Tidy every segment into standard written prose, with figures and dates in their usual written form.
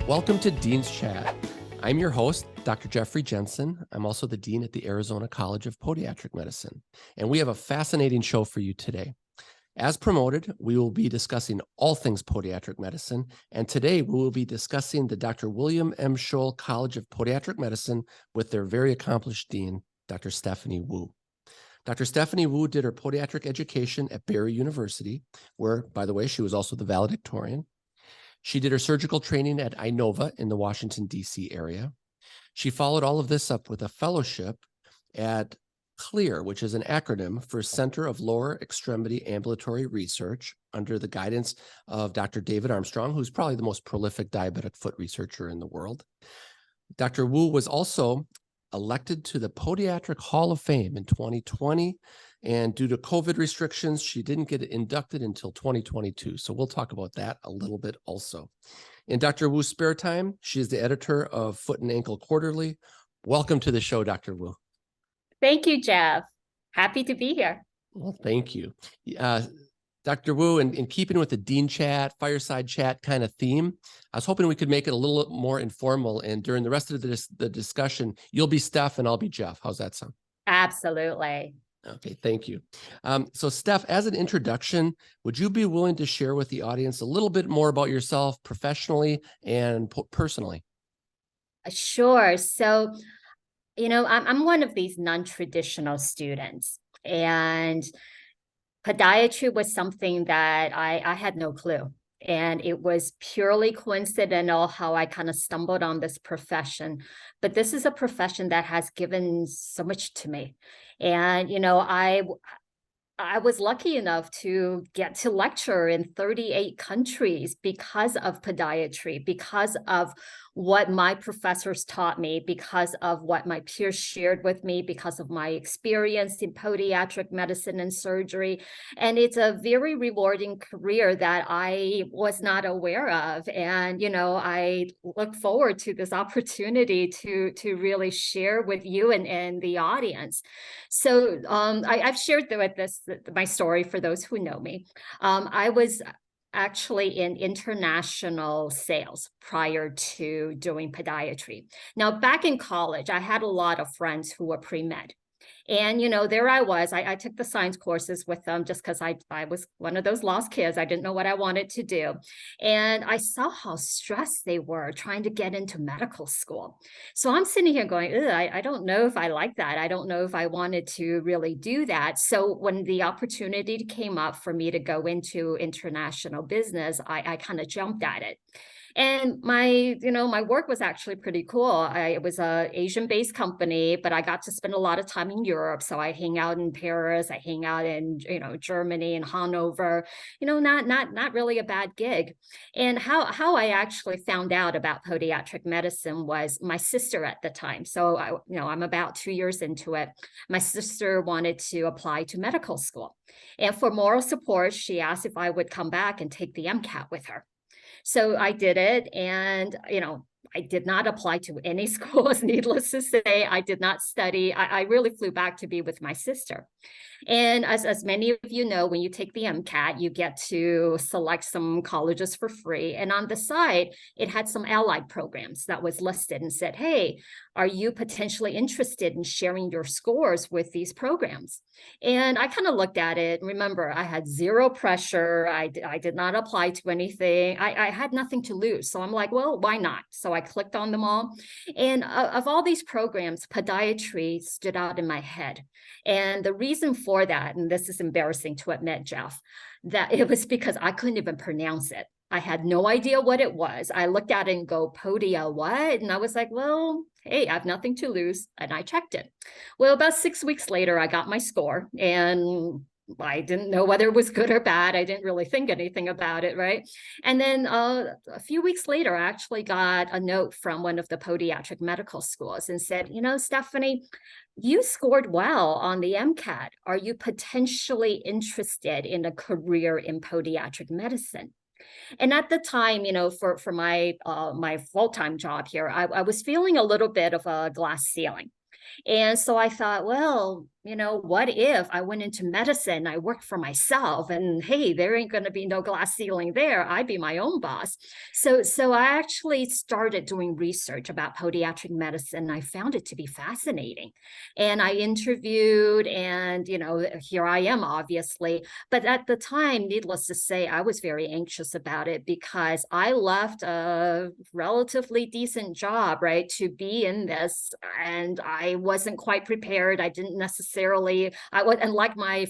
Welcome to Dean's Chat. I'm your host, Dr. Jeffrey Jensen. I'm also the Dean at the Arizona College of Podiatric Medicine, and we have a fascinating show for you today. As promoted, we will be discussing all things podiatric medicine, and today we will be discussing the Dr. William M. Scholl College of Podiatric Medicine with their very accomplished dean, Dr. Stephanie Wu. Dr. Stephanie Wu did her podiatric education at Barry University, where, by the way, she was also the valedictorian. She did her surgical training at Inova in the Washington, D.C. area. She followed all of this up with a fellowship at CLEAR, which is an acronym for Center of Lower Extremity Ambulatory Research, under the guidance of Dr. David Armstrong, who's probably the most prolific diabetic foot researcher in the world. Dr. Wu was also elected to the Podiatric Hall of Fame in 2020, and due to COVID restrictions, she didn't get inducted until 2022. So we'll talk about that a little bit also. In Dr. Wu's spare time, she is the editor of Foot and Ankle Quarterly. Welcome to the show, Dr. Wu. Thank you, Jeff. Happy to be here. Well, thank you. Dr. Wu, in keeping with the Dean Chat, fireside chat kind of theme, I was hoping we could make it a little more informal, and during the rest of the discussion, you'll be Steph and I'll be Jeff. How's that sound? Absolutely. Okay, thank you. So Steph, as an introduction, would you be willing to share with the audience a little bit more about yourself professionally and personally? Sure. So, I'm one of these non-traditional students, and podiatry was something that I had no clue. And it was purely coincidental how I kind of stumbled on this profession. But this is a profession that has given so much to me. And, I was lucky enough to get to lecture in 38 countries because of podiatry, because of what my professors taught me, because of what my peers shared with me, because of my experience in podiatric medicine and surgery. And it's a very rewarding career that I was not aware of. And, I look forward to this opportunity to really share with you and the audience. So I've shared my story for those who know me. I was actually in international sales prior to doing podiatry. Now, back in college, I had a lot of friends who were pre-med. And, there I was. I took the science courses with them just because I was one of those lost kids. I didn't know what I wanted to do. And I saw how stressed they were trying to get into medical school. So I'm sitting here going, I don't know if I like that. I don't know if I wanted to really do that. So when the opportunity came up for me to go into international business, I kind of jumped at it. And my work was actually pretty cool. It was a Asian-based company, but I got to spend a lot of time in Europe. So I hang out in Paris, I hang out in, Germany and Hanover, not really a bad gig. And how I actually found out about podiatric medicine was my sister at the time. So I'm about 2 years into it. My sister wanted to apply to medical school. And for moral support, she asked if I would come back and take the MCAT with her. So I did it, and, I did not apply to any schools, needless to say. I did not study. I really flew back to be with my sister. And as many of you know, when you take the MCAT, you get to select some colleges for free. And on the side, it had some allied programs that was listed and said, hey, are you potentially interested in sharing your scores with these programs? And I kind of looked at it. Remember, I had zero pressure. I did not apply to anything. I had nothing to lose. So I'm like, well, why not? So I clicked on them all. And of all these programs, podiatry stood out in my head. And the reason for that, and this is embarrassing to admit, Jeff, that it was because I couldn't even pronounce it. I had no idea what it was. I looked at it and go, Podia, what? And I was like, well, hey, I have nothing to lose. And I checked it. Well, about 6 weeks later, I got my score, and I didn't know whether it was good or bad. I didn't really think anything about it, right? And then a few weeks later, I actually got a note from one of the podiatric medical schools and said, Stephanie, you scored well on the MCAT. Are you potentially interested in a career in podiatric medicine? And at the time, for my my full-time job here, I was feeling a little bit of a glass ceiling. And so I thought, well, what if I went into medicine, I worked for myself, and hey, there ain't going to be no glass ceiling there. I'd be my own boss. So I actually started doing research about podiatric medicine. I found it to be fascinating. And I interviewed, and, here I am, obviously. But at the time, needless to say, I was very anxious about it because I left a relatively decent job, right, to be in this. And I wasn't quite prepared. I didn't necessarily, I was, and like my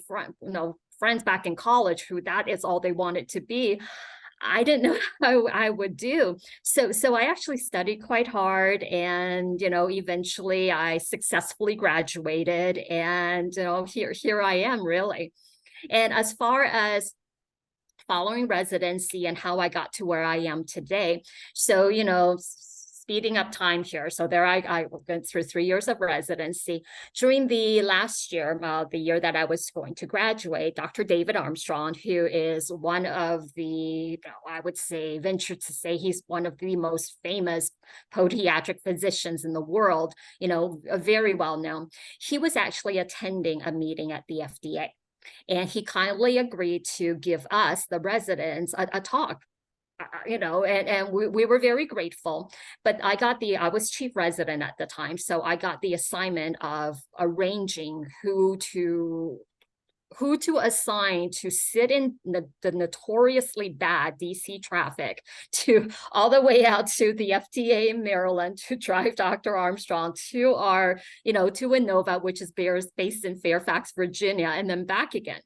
friends back in college, who that is all they wanted to be, I didn't know how I would do. So I actually studied quite hard, and eventually I successfully graduated, and here I am, really. And as far as following residency and how I got to where I am today, so speeding up time here. So there I went through 3 years of residency. During the last year, the year that I was going to graduate, Dr. David Armstrong, who is one of the, I would say, venture to say he's one of the most famous podiatric physicians in the world, very well known. He was actually attending a meeting at the FDA. And he kindly agreed to give us, the residents, a talk. And we were very grateful. But I was chief resident at the time, so I got the assignment of arranging who to assign to sit in the notoriously bad DC traffic to all the way out to the FDA in Maryland to drive Dr. Armstrong to our, to Inova, which is based in Fairfax, Virginia, and then back again.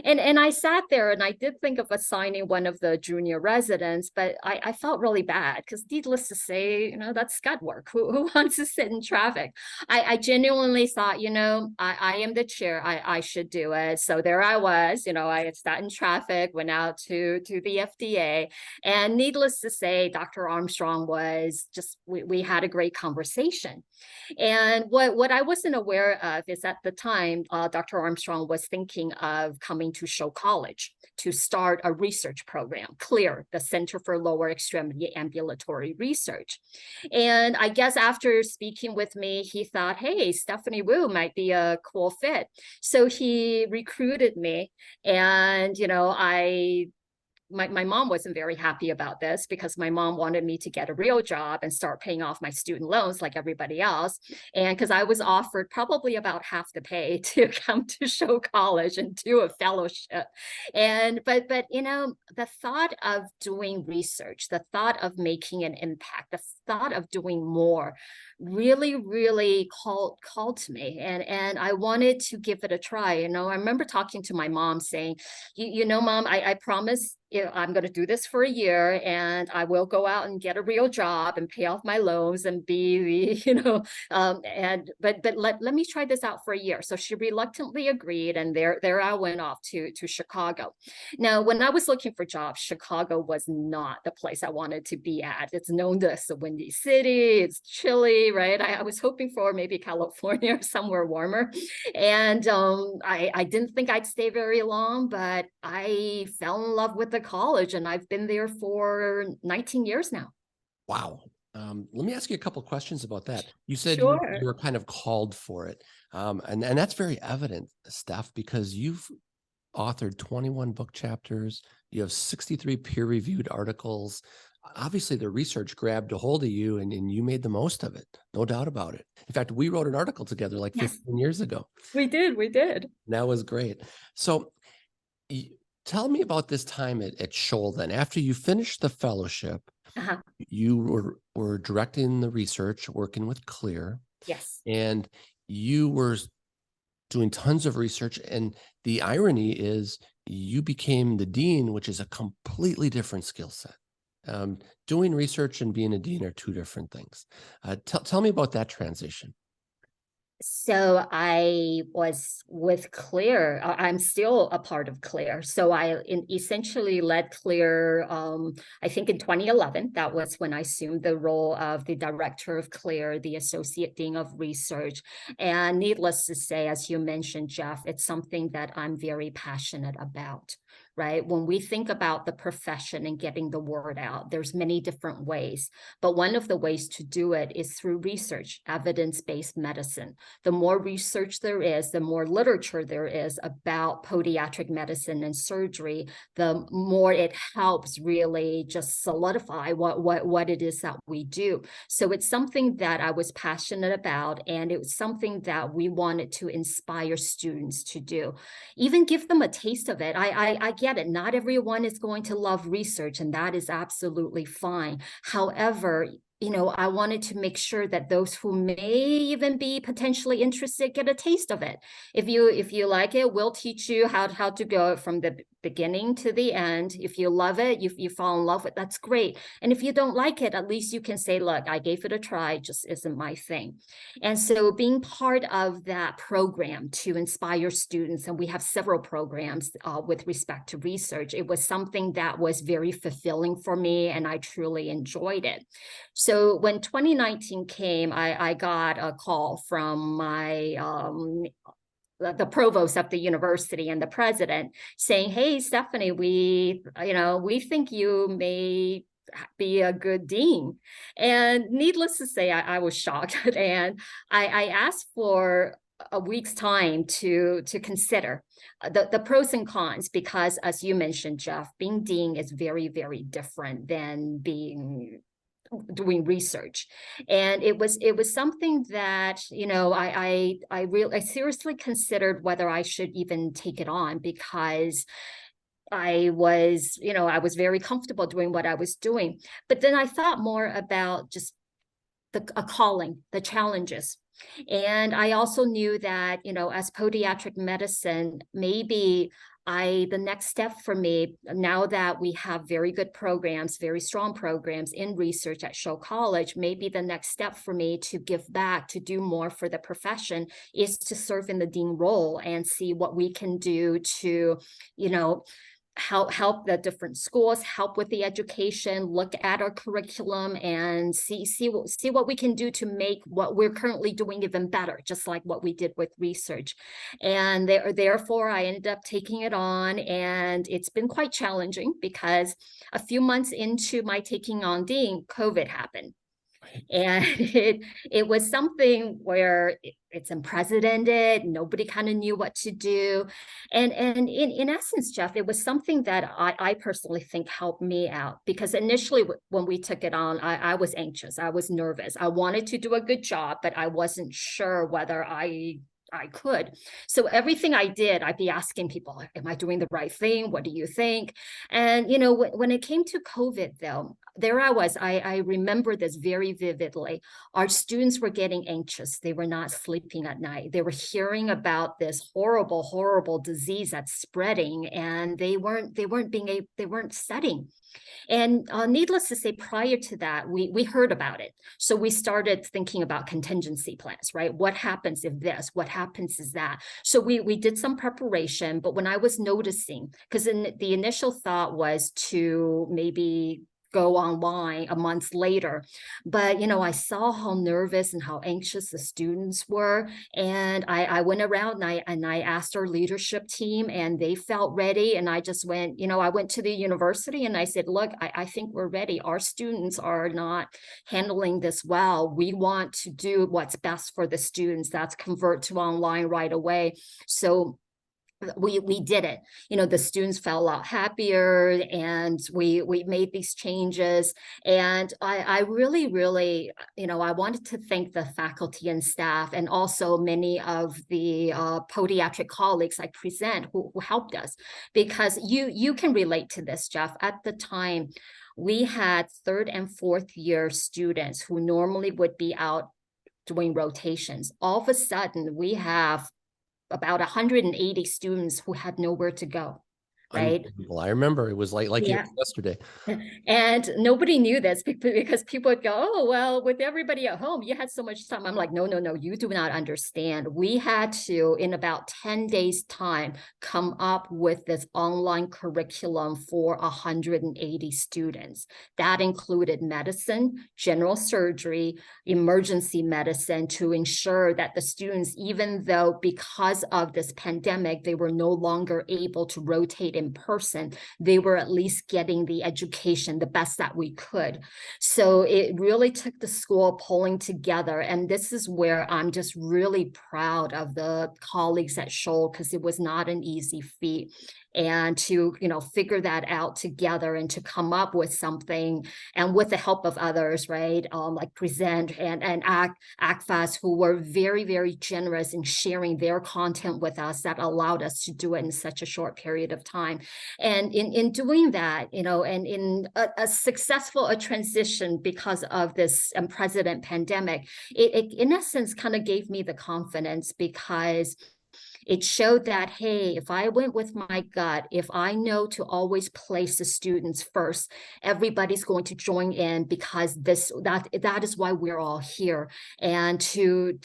And I sat there and I did think of assigning one of the junior residents, but I felt really bad because, needless to say, that's scud work. Who wants to sit in traffic? I genuinely thought, I am the chair. I should do it. So there I was, I had sat in traffic, went out to the FDA. And needless to say, Dr. Armstrong was just, we had a great conversation. And what I wasn't aware of is at the time, Dr. Armstrong was thinking of coming to Scholl College to start a research program, CLEAR, the Center for Lower Extremity Ambulatory Research. And I guess after speaking with me, he thought, hey, Stephanie Wu might be a cool fit. So he recruited me, and, my mom wasn't very happy about this because my mom wanted me to get a real job and start paying off my student loans like everybody else. And because I was offered probably about half the pay to come to Scholl College and do a fellowship. But the thought of doing research, the thought of making an impact, the thought of doing more really, really called to me. And I wanted to give it a try. I remember talking to my mom saying, Mom, I promise I'm going to do this for a year, and I will go out and get a real job and pay off my loans and be the, but let me try this out for a year. So she reluctantly agreed, and there I went off to Chicago. Now, when I was looking for jobs, Chicago was not the place I wanted to be at. It's known as a windy city. It's chilly, right? I was hoping for maybe California or somewhere warmer. And I didn't think I'd stay very long, but I fell in love with the college, and I've been there for 19 years now. Wow. Let me ask you a couple of questions about that. You said Sure. you were kind of called for it. And that's very evident, Steph, because you've authored 21 book chapters. You have 63 peer-reviewed articles. Obviously, the research grabbed a hold of you, and you made the most of it. No doubt about it. In fact, we wrote an article together like 15 years ago. We did. That was great. So tell me about this time at Scholl then. After you finished the fellowship, you were directing the research, working with CLEAR. Yes. And you were doing tons of research. And the irony is you became the dean, which is a completely different skill set. Doing research and being a dean are two different things. Tell me about that transition. So I was with CLEAR. I'm still a part of CLEAR. So I essentially led CLEAR, I think in 2011. That was when I assumed the role of the director of CLEAR, the associate dean of research. And needless to say, as you mentioned, Jeff, it's something that I'm very passionate about. right? When we think about the profession and getting the word out, there's many different ways. But one of the ways to do it is through research, evidence-based medicine. The more research there is, the more literature there is about podiatric medicine and surgery, the more it helps really just solidify what it is that we do. So it's something that I was passionate about, and it was something that we wanted to inspire students to do. Even give them a taste of it. I get it. Not everyone is going to love research, and that is absolutely fine. However, I wanted to make sure that those who may even be potentially interested get a taste of it. If you like it, we'll teach you how to go from the beginning to the end. If you love it, you fall in love with it, that's great. And if you don't like it, at least you can say, look, I gave it a try, it just isn't my thing. And so being part of that program to inspire students, and we have several programs with respect to research, it was something that was very fulfilling for me, and I truly enjoyed it. So when 2019 came, I got a call from my the provost of the university and the president saying, hey, Stephanie, we think you may be a good dean. And needless to say, I was shocked. And I asked for a week's time to consider the pros and cons, because as you mentioned, Jeff, being dean is very, very different than doing research. And it was something that, I seriously considered whether I should even take it on, because I was very comfortable doing what I was doing. But then I thought more about just a calling, the challenges. And I also knew that, as podiatric medicine, maybe the next step for me, now that we have very good programs, very strong programs in research at Scholl College, maybe the next step for me to give back, to do more for the profession, is to serve in the dean role and see what we can do to, help the different schools, help with the education, look at our curriculum, and see what we can do to make what we're currently doing even better, just like what we did with research. And therefore, I ended up taking it on, and it's been quite challenging because a few months into my taking on dean, COVID happened. And it was something where it's unprecedented. Nobody kind of knew what to do. And in essence, Jeff, it was something that I personally think helped me out, because initially when we took it on, I was anxious. I was nervous. I wanted to do a good job, but I wasn't sure whether I could. So everything I did, I'd be asking people, am I doing the right thing? What do you think? And, when it came to COVID, though, there I was. I remember this very vividly. Our students were getting anxious. They were not sleeping at night. They were hearing about this horrible, horrible disease that's spreading, and they weren't studying. And needless to say, prior to that, we heard about it. So we started thinking about contingency plans, right? What happens if this? What happens is that? So we did some preparation, but when I was noticing, because the initial thought was to maybe go online a month later. But, I saw how nervous and how anxious the students were. And I went around and I asked our leadership team, and they felt ready. And I just went, I went to the university and I said, look, I think we're ready. Our students are not handling this well. We want to do what's best for the students. That's convert to online right away. So we did it. The students felt a lot happier, and we made these changes. And I really, really, I wanted to thank the faculty and staff, and also many of the podiatric colleagues I present who helped us, because you can relate to this, Jeff. At the time, we had third and fourth year students who normally would be out doing rotations. All of a sudden, we have about 180 students who had nowhere to go, right? I remember it was like yesterday. And nobody knew this because people would go, oh, well, with everybody at home, you had so much time. I'm like, no, you do not understand. We had to, in about 10 days time, come up with this online curriculum for 180 students. That included medicine, general surgery, emergency medicine, to ensure that the students, even though because of this pandemic, they were no longer able to rotate in person, they were at least getting the education the best that we could. So it really took the school pulling together. And this is where I'm just really proud of the colleagues at Scholl, because it was not an easy feat. And to, figure that out together and to come up with something, and with the help of others, right? Like Present and ACFAS, who were very, very generous in sharing their content with us, that allowed us to do it in such a short period of time. And in doing that, and in a successful transition because of this unprecedented pandemic, it in essence kind of gave me the confidence, because it showed that, hey, if I went with my gut, if I know to always place the students first, everybody's going to join in, because that is why we're all here. And to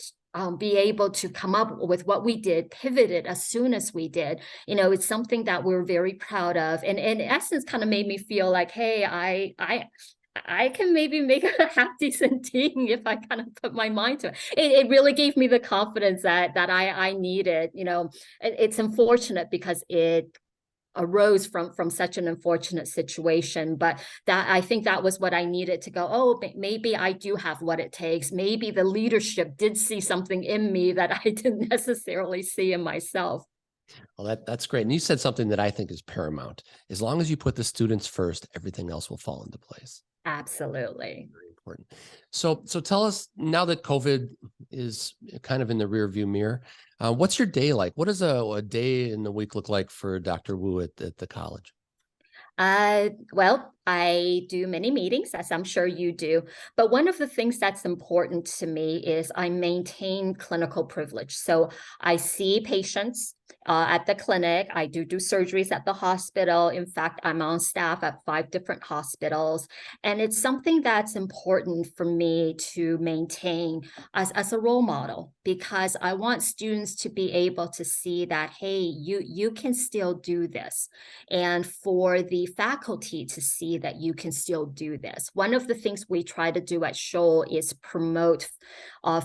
be able to come up with what we did, pivoted as soon as we did, it's something that we're very proud of. And in essence, kind of made me feel like, hey, I can maybe make a half decent team if I kind of put my mind to it. It really gave me the confidence that I needed. It's unfortunate because it arose from such an unfortunate situation, but that I think that was what I needed to go, oh, maybe I do have what it takes. Maybe the leadership did see something in me that I didn't necessarily see in myself. Well, that's great. And you said something that I think is paramount. As long as you put the students first, everything else will fall into place. Absolutely. Very important. So tell us, now that COVID is kind of in the rear view mirror, what's your day like? What does a day in the week look like for Dr. Wu at the college? Well, I do many meetings, as I'm sure you do, but one of the things that's important to me is I maintain clinical privilege. So I see patients at the clinic. I do surgeries at the hospital. In fact, I'm on staff at 5 different hospitals. And it's something that's important for me to maintain as a role model, because I want students to be able to see that, hey, you can still do this. And for the faculty to see that you can still do this. One of the things we try to do at Scholl is promote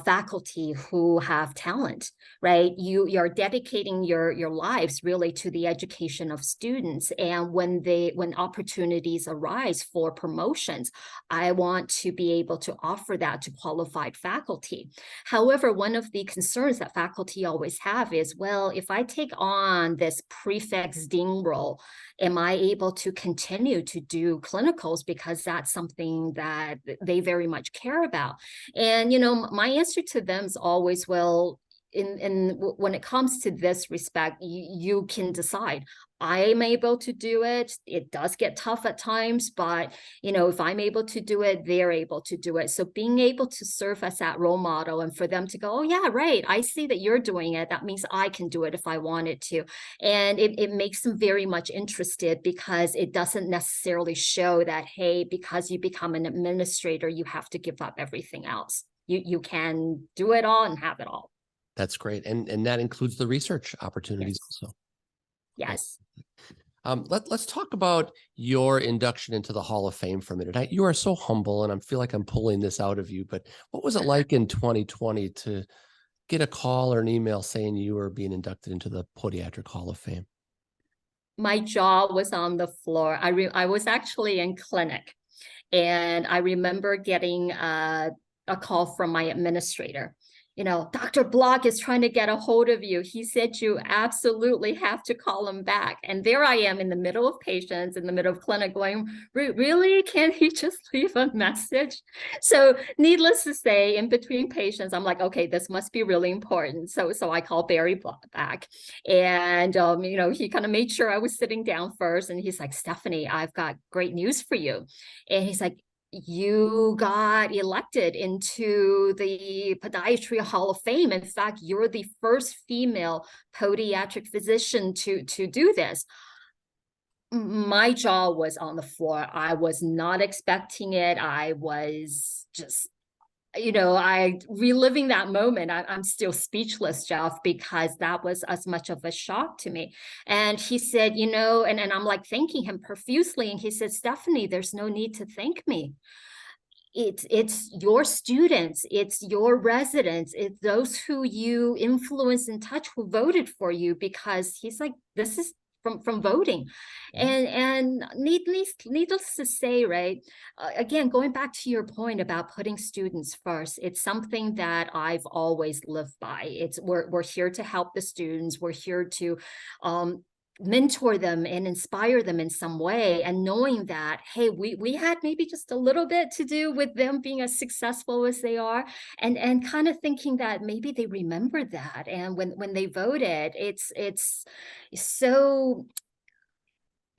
faculty who have talent, right? You're dedicating your lives really to the education of students. And when opportunities arise for promotions, I want to be able to offer that to qualified faculty. However, one of the concerns that faculty always have is, well, if I take on this prefect's dean role, am I able to continue to do clinicals, because that's something that they very much care about? And, my answer to them is always, well, when it comes to this respect, you can decide. I am able to do it. It does get tough at times, but if I'm able to do it, they're able to do it. So being able to serve as that role model, and for them to go, oh yeah, right, I see that you're doing it. That means I can do it if I wanted to. And it makes them very much interested, because it doesn't necessarily show that, hey, because you become an administrator, you have to give up everything else. You can do it all and have it all. That's great. And that includes the research opportunities also. Yes. Let's talk about your induction into the Hall of Fame for a minute. You are so humble, and I feel like I'm pulling this out of you, but what was it like in 2020 to get a call or an email saying you were being inducted into the Podiatric Hall of Fame? My jaw was on the floor. I was actually in clinic, and I remember getting a call from my administrator. Dr. Block is trying to get a hold of you. He said you absolutely have to call him back. And there I am in the middle of patients, in the middle of clinic, going, really? Can't he just leave a message? So needless to say, in between patients, I'm like, okay, this must be really important. So I called Barry Block back, and he kind of made sure I was sitting down first. And he's like, Stephanie, I've got great news for you. And he's like, you got elected into the Podiatry Hall of Fame. In fact, you're the first female podiatric physician to do this. My jaw was on the floor. I was not expecting it. I was just, I reliving that moment. I'm still speechless, Jeff, because that was as much of a shock to me. And he said, and I'm like thanking him profusely. And he said, Stephanie, there's no need to thank me. It's your students, it's your residents, it's those who you influence and touch who voted for you, because he's like, this is from voting. And needless to say, right, again, going back to your point about putting students first, it's something that I've always lived by. It's we're here to help the students. We're here to mentor them and inspire them in some way, and knowing that, hey, we had maybe just a little bit to do with them being as successful as they are, and kind of thinking that maybe they remember that, and when they voted, it's so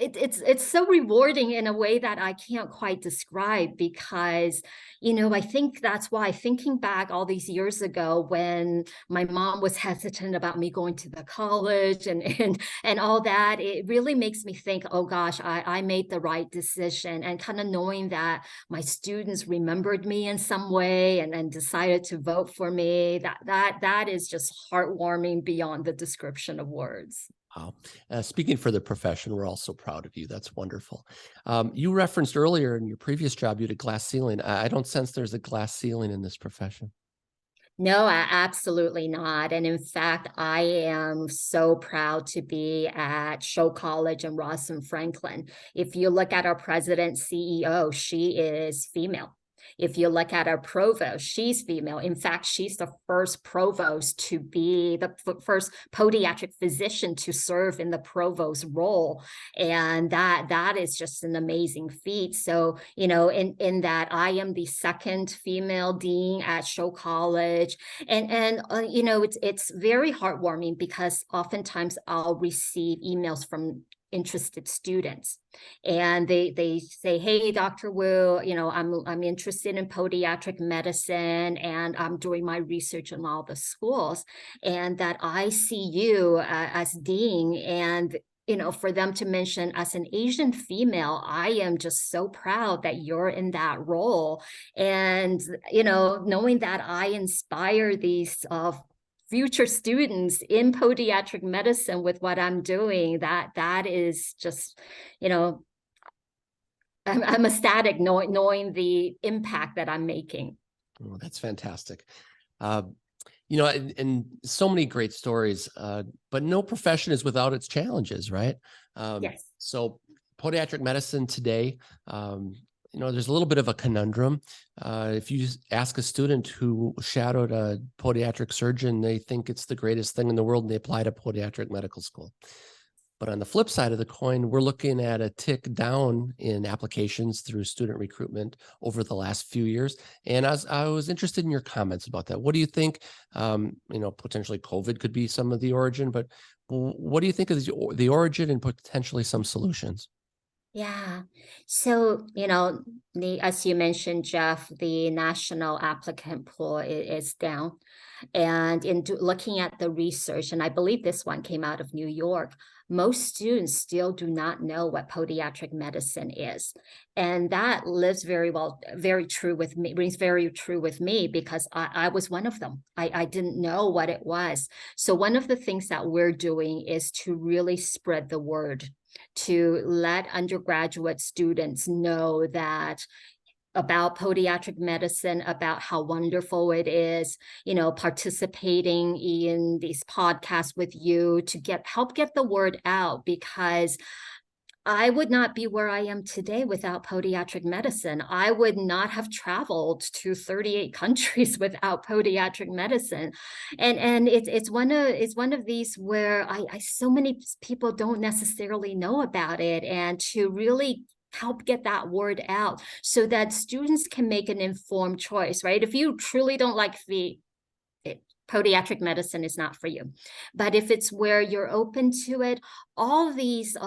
it's so rewarding in a way that I can't quite describe, because, I think that's why, thinking back all these years ago when my mom was hesitant about me going to the college and all that, it really makes me think, oh gosh, I made the right decision. And kind of knowing that my students remembered me in some way and decided to vote for me, that is just heartwarming beyond the description of words. Wow. Speaking for the profession, we're all so proud of you. That's wonderful. You referenced earlier in your previous job, you had a glass ceiling. I don't sense there's a glass ceiling in this profession. No, absolutely not. And in fact, I am so proud to be at Scholl College and Rosalind Franklin. If you look at our president CEO, she is female. If you look at our provost, she's female. In fact, she's the first provost to be the first podiatric physician to serve in the provost role. And that is just an amazing feat. So, in that, I am the second female dean at Scholl College. And it's very heartwarming, because oftentimes I'll receive emails from interested students, and they say, hey, Dr. Wu, I'm interested in podiatric medicine, and I'm doing my research in all the schools, and that I see you as dean, and for them to mention, as an Asian female, I am just so proud that you're in that role. And knowing that I inspire these future students in podiatric medicine with what I'm doing, that is just, I'm ecstatic knowing the impact that I'm making. Oh, that's fantastic. And so many great stories, but no profession is without its challenges, right? Yes. So podiatric medicine today, there's a little bit of a conundrum. If you ask a student who shadowed a podiatric surgeon, they think it's the greatest thing in the world, and they apply to podiatric medical school. But on the flip side of the coin, we're looking at a tick down in applications through student recruitment over the last few years. And I was interested in your comments about that. What do you think? Potentially COVID could be some of the origin, but what do you think is the origin and potentially some solutions? Yeah. So, as you mentioned, Jeff, the national applicant pool is down. And in looking at the research, and I believe this one came out of New York, most students still do not know what podiatric medicine is. And that rings very true with me, because I was one of them. I didn't know what it was. So one of the things that we're doing is to really spread the word, to let undergraduate students know that about podiatric medicine, about how wonderful it is, participating in these podcasts with you to help get the word out, because I would not be where I am today without podiatric medicine. I would not have traveled to 38 countries without podiatric medicine. And it's one of these where so many people don't necessarily know about it, and to really help get that word out so that students can make an informed choice, right? If you truly don't like podiatric medicine is not for you. But if it's where you're open to it, all these,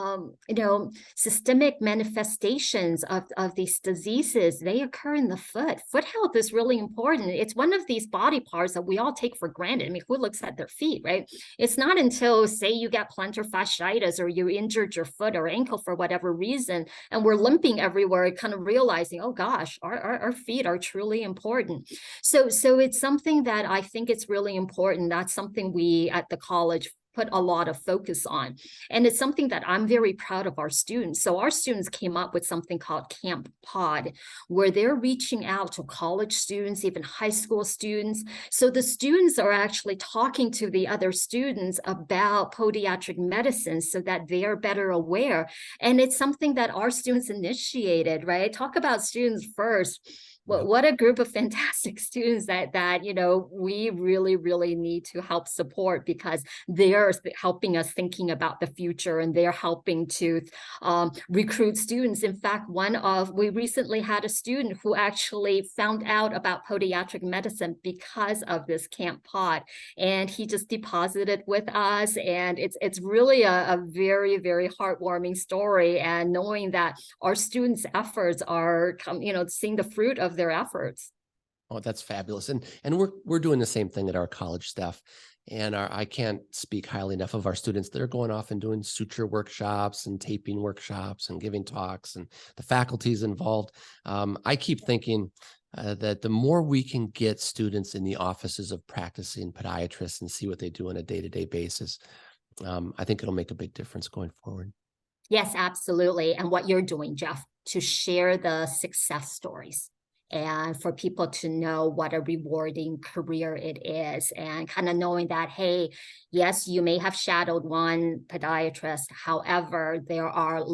systemic manifestations of these diseases, they occur in the foot. Foot health is really important. It's one of these body parts that we all take for granted. I mean, who looks at their feet, right? It's not until, say, you get plantar fasciitis or you injured your foot or ankle for whatever reason, and we're limping everywhere, kind of realizing, oh gosh, our feet are truly important. So it's something that I think it's really important. That's something we at the college put a lot of focus on. And it's something that I'm very proud of our students. So our students came up with something called Camp Pod, where they're reaching out to college students, even high school students. So the students are actually talking to the other students about podiatric medicine so that they are better aware. And it's something that our students initiated, right? Talk about students first. Well, what a group of fantastic students that we really need to help support, because they're helping us thinking about the future, and they're helping to recruit students. In fact, we recently had a student who actually found out about podiatric medicine because of this Camp Pod, and he just deposited with us, and it's really a very heartwarming story, and knowing that our students' efforts are seeing the fruit of their efforts. Oh, that's fabulous. And we're doing the same thing at our college staff. And I can't speak highly enough of our students. They're going off and doing suture workshops and taping workshops and giving talks, and the faculty's involved. I keep thinking that the more we can get students in the offices of practicing podiatrists and see what they do on a day-to-day basis, I think it'll make a big difference going forward. Yes, absolutely. And what you're doing, Jeff, to share the success stories, and for people to know what a rewarding career it is, and kind of knowing that, hey, yes, you may have shadowed one podiatrist. However, there are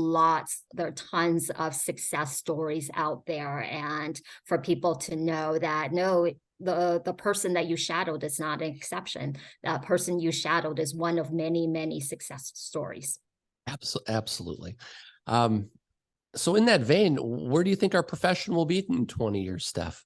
tons of success stories out there. And for people to know that, no, the person that you shadowed is not an exception. That person you shadowed is one of many success stories. Absolutely. So in that vein, where do you think our profession will be in 20 years, Steph?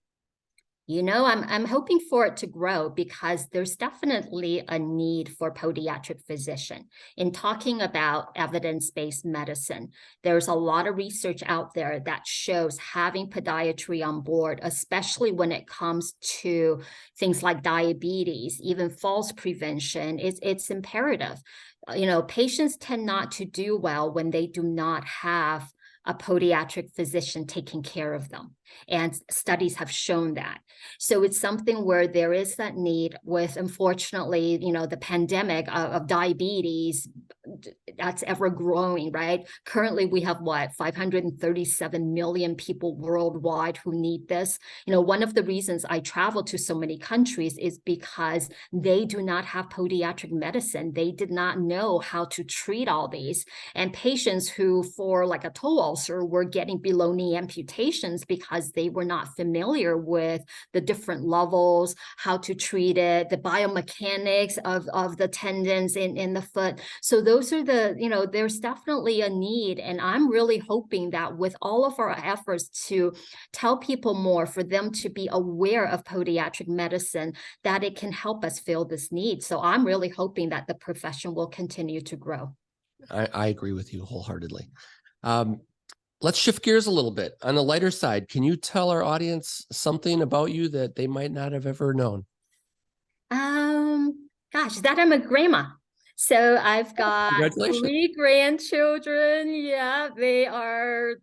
I'm hoping for it to grow, because there's definitely a need for podiatric physician. In talking about evidence-based medicine, there's a lot of research out there that shows having podiatry on board, especially when it comes to things like diabetes, even falls prevention, it's imperative. Patients tend not to do well when they do not have a podiatric physician taking care of them. And studies have shown that. So it's something where there is that need with, unfortunately, the pandemic of diabetes that's ever growing, right? Currently, we have 537 million people worldwide who need this. One of the reasons I travel to so many countries is because they do not have podiatric medicine. They did not know how to treat all these. And patients who, for like a toe ulcer, were getting below knee amputations because they were not familiar with the different levels, how to treat it, the biomechanics of the tendons in the foot. So those are there's definitely a need. And I'm really hoping that with all of our efforts to tell people more, for them to be aware of podiatric medicine, that it can help us fill this need. So I'm really hoping that the profession will continue to grow. I agree with you wholeheartedly. Let's shift gears a little bit. On the lighter side, can you tell our audience something about you that they might not have ever known? Gosh, that I'm a grandma. So I've got 3 grandchildren. Yeah, they are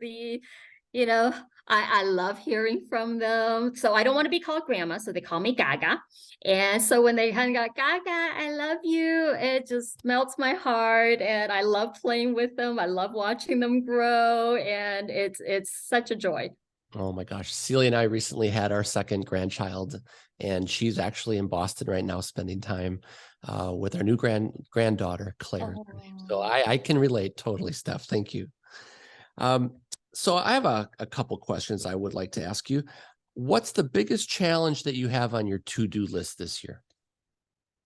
I love hearing from them. So I don't want to be called grandma, so they call me Gaga. And so when they hang out, Gaga, I love you, it just melts my heart. And I love playing with them. I love watching them grow. And it's such a joy. Oh my gosh. Celia and I recently had our second grandchild, and she's actually in Boston right now spending time with our new granddaughter, Claire. Oh. So I can relate totally, Steph. Thank you. So I have a couple questions I would like to ask you. What's the biggest challenge that you have on your to-do list this year?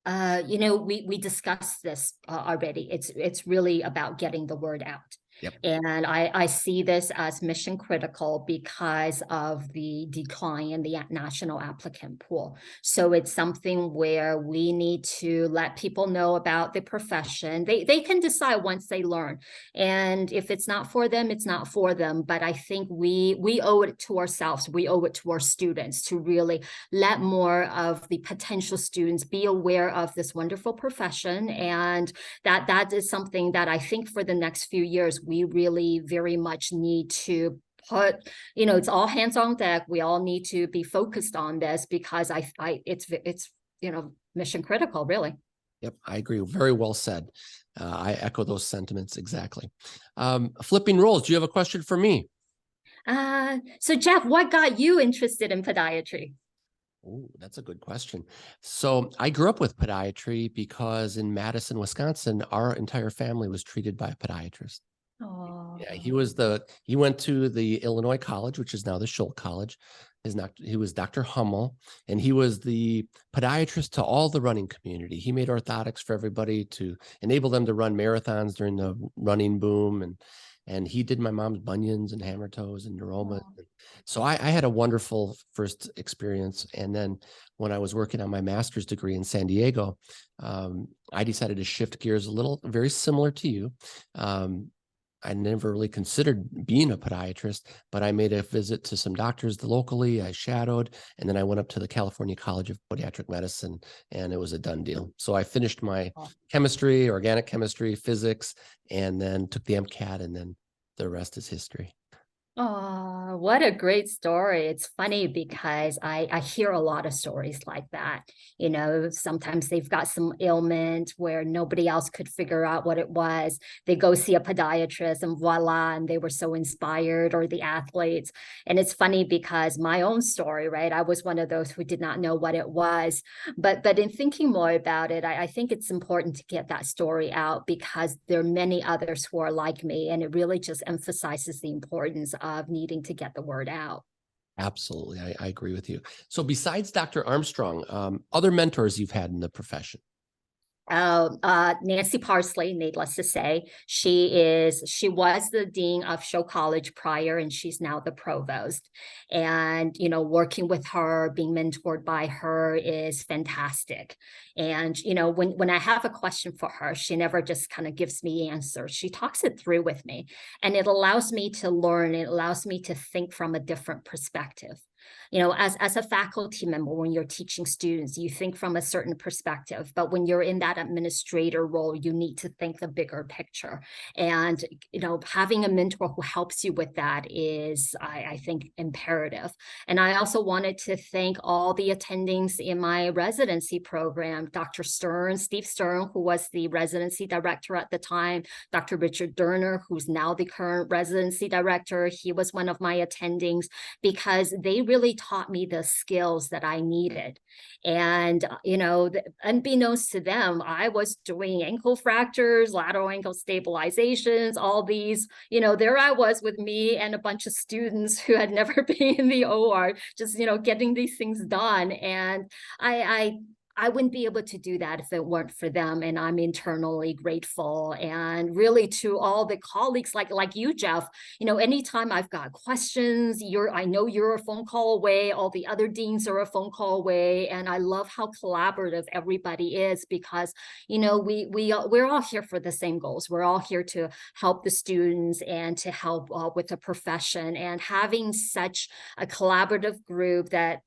We discussed this already. It's really about getting the word out. Yep. And I see this as mission critical because of the decline in the national applicant pool. So it's something where we need to let people know about the profession. They can decide once they learn. And if it's not for them, it's not for them. But I think we owe it to ourselves. We owe it to our students to really let more of the potential students be aware of this wonderful profession. And that is something that I think for the next few years, we really very much need to put, it's all hands on deck. We all need to be focused on this, because it's mission critical, really. Yep, I agree. Very well said. I echo those sentiments exactly. Flipping roles, do you have a question for me? So Jeff, what got you interested in podiatry? Oh, that's a good question. So I grew up with podiatry because in Madison, Wisconsin, our entire family was treated by a podiatrist. Yeah, Oh, he went to the Illinois College, which is now the Scholl College. He was Dr. Hummel, and he was the podiatrist to all the running community. He made orthotics for everybody to enable them to run marathons during the running boom, and he did my mom's bunions and hammer toes and neuromas. oh, So I had a wonderful first experience, and then when I was working on my master's degree in San Diego, I decided to shift gears a little, very similar to you. I never really considered being a podiatrist, but I made a visit to some doctors locally. I shadowed, and then I went up to the California College of Podiatric Medicine, and it was a done deal. So I finished my oh. chemistry, organic chemistry, physics, and then took the MCAT, and then the rest is history. Oh, what a great story. It's funny because I hear a lot of stories like that. You know, sometimes they've got some ailment where nobody else could figure out what it was. They go see a podiatrist and voila, and they were so inspired, or the athletes. And it's funny because my own story, right? I was one of those who did not know what it was. But in thinking more about it, I think it's important to get that story out because there are many others who are like me. And it really just emphasizes the importance of needing to get the word out. Absolutely. I agree with you. So besides Dr. Armstrong, other mentors you've had in the profession? Nancy Parsley, needless to say, she was the dean of Scholl College prior, and she's now the provost. And you know, working with her, being mentored by her is fantastic. And you know, when I have a question for her, she never just kind of gives me answers. She talks it through with me, and it allows me to learn. It allows me to think from a different perspective. You know, as a faculty member, when you're teaching students, you think from a certain perspective, but when you're in that administrator role, you need to think the bigger picture. And, you know, having a mentor who helps you with that is, I think, imperative. And I also wanted to thank all the attendings in my residency program, Dr. Stern, Steve Stern, who was the residency director at the time, Dr. Richard Durner, who's now the current residency director. He was one of my attendings because they really taught me the skills that I needed. And, you know, unbeknownst to them, I was doing ankle fractures, lateral ankle stabilizations, all these, you know, there I was with me and a bunch of students who had never been in the OR, just, you know, getting these things done. And I wouldn't be able to do that if it weren't for them. And I'm internally grateful. And really to all the colleagues like you, Jeff, you know, anytime I've got questions, I know you're a phone call away, all the other deans are a phone call away. And I love how collaborative everybody is because, you know, we're all here for the same goals. We're all here to help the students and to help with the profession. And having such a collaborative group that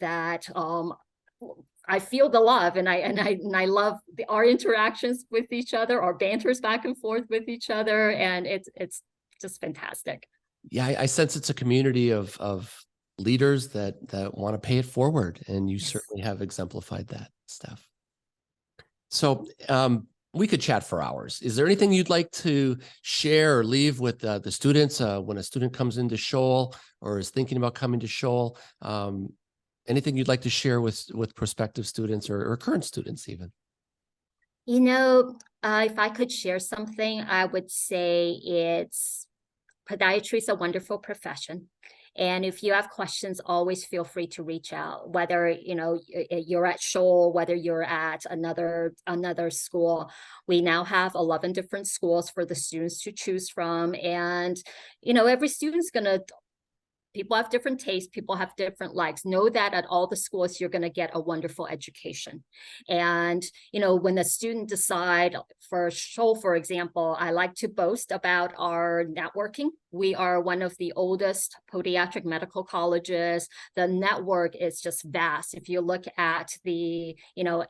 I feel the love, and I love our interactions with each other, our banters back and forth with each other, and it's just fantastic. Yeah, I sense it's a community of leaders that want to pay it forward, and you Yes. certainly have exemplified that stuff. So we could chat for hours. Is there anything you'd like to share or leave with the students when a student comes into Scholl or is thinking about coming to Scholl? Anything you'd like to share with prospective students or current students even? You know, if I could share something, I would say podiatry is a wonderful profession. And if you have questions, always feel free to reach out, whether, you know, you're at Scholl, whether you're at another school. We now have 11 different schools for the students to choose from. And, you know, every student's going to people have different tastes, people have different likes. Know that at all the schools, you're going to get a wonderful education. And, you know, when the student decide for Scholl, for example, I like to boast about our networking. We are one of the oldest podiatric medical colleges. The network is just vast. If you look at the, you know,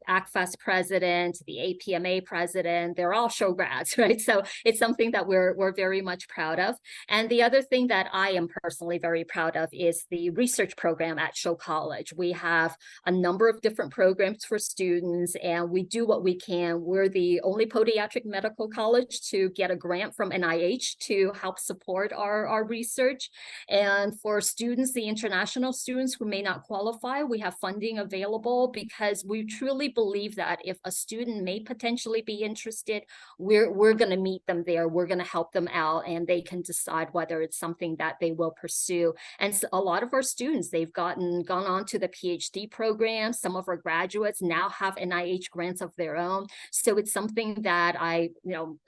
ACFAS president, the APMA president, they're all show grads, right? So it's something that we're very much proud of. And the other thing that I am personally very proud of is the research program at Scholl College. We have a number of different programs for students, and we do what we can. We're the only podiatric medical college to get a grant from NIH to help support our research. And for students, the international students who may not qualify, we have funding available because we truly believe that if a student may potentially be interested, we're going to meet them there. We're going to help them out, and they can decide whether it's something that they will pursue. And so a lot of our students, they've gone on to the PhD program. Some of our graduates now have NIH grants of their own. So it's something that I,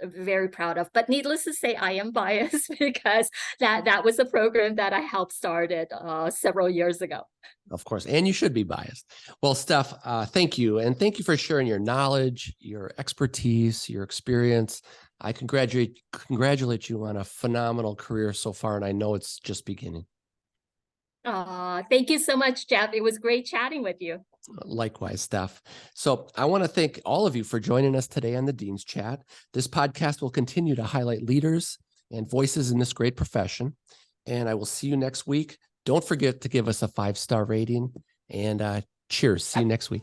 very proud of. But needless to say, I am biased because that was a program that I helped started several years ago. Of course, and you should be biased. Well, Steph, thank you. And thank you for sharing your knowledge, your expertise, your experience. I congratulate you on a phenomenal career so far, and I know it's just beginning. Thank you so much, Jeff. It was great chatting with you. Likewise, Steph. So I want to thank all of you for joining us today on the Dean's Chat. This podcast will continue to highlight leaders and voices in this great profession. And I will see you next week. Don't forget to give us a 5-star rating, and cheers. See you next week.